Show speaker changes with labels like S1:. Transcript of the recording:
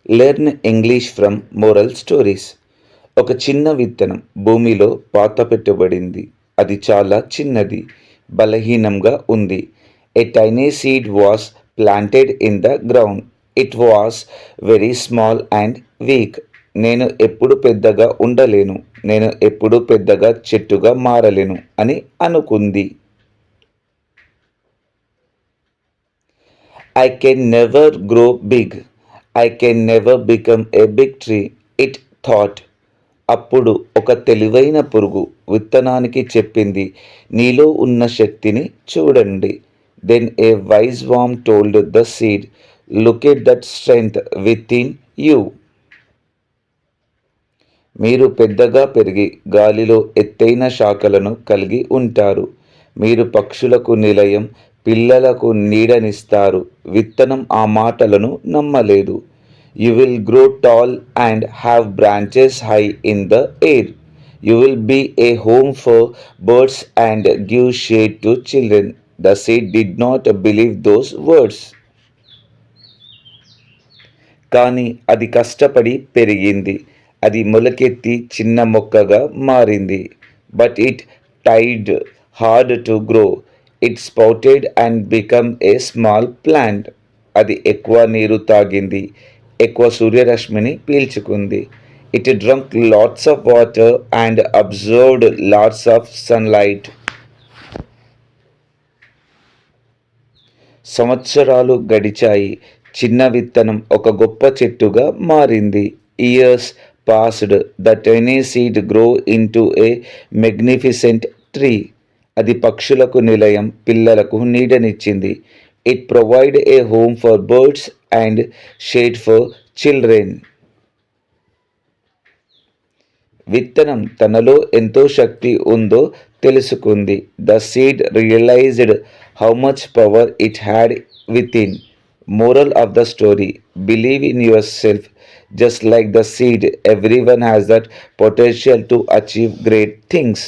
S1: Learn English from moral stories. ఒక చిన్న విత్తనం భూమిలో పాతపెట్టబడింది. అది చాలా చిన్నది, బలహీనంగా ఉంది. ఏ tiny seed was planted in the ground. It was very small and weak. నేను ఎప్పుడు పెద్దగా ఉండలేను, నేను ఎప్పుడు పెద్దగా చెట్టుగా మారలేను అని అనుకుంది. I can never grow big. I can never become a big tree. It thought. అప్పుడు ఒక తెలివైన పురుగు విత్తనానికి చెప్పింది, నీలో ఉన్న శక్తిని చూడండి. Then a wise man told the seed, look at that strength within you. మీరు పెద్దగా పెరిగి గాలిలో ఎత్తైన శాఖలను కలిగి ఉంటారు. మీరు పక్షులకు నిలయం, పిల్లలకు నీడనిస్తారు. విత్తనం ఆ మాటలను నమ్మలేదు. You will grow tall and have branches high in the air. You will be a home for birds and give shade to children. The seed did not believe those words. కానీ అది కష్టపడి పెరిగింది. అది మొలకెత్తి చిన్న మొక్కగా మారింది. బట్ ఇట్ టైడ్ hard to grow. It sprouted and become a small plant. అది ఎక్కువ నీరు తాగింది, ఎక్కువ సూర్యరశ్మిని పీల్చుకుంది. It drunk lots of water and observed LADS of sunlight. సంవత్సరాలు గడిచాయి. చిన్న విత్తనం ఒక గొప్ప చెట్టుగా మారింది. Years passed. The tiny seed grow into a magnificent tree. అది పక్షులకు నిలయం, పిల్లలకు నీడనిచ్చింది. It provide a home for birds and shade for children. విత్తనం తనలో ఎంతో శక్తి ఉందో తెలుసుకుంది. The seed realised how much power it had within. Moral of the story, believe in yourself. Just like the seed, everyone has that potential to achieve great things.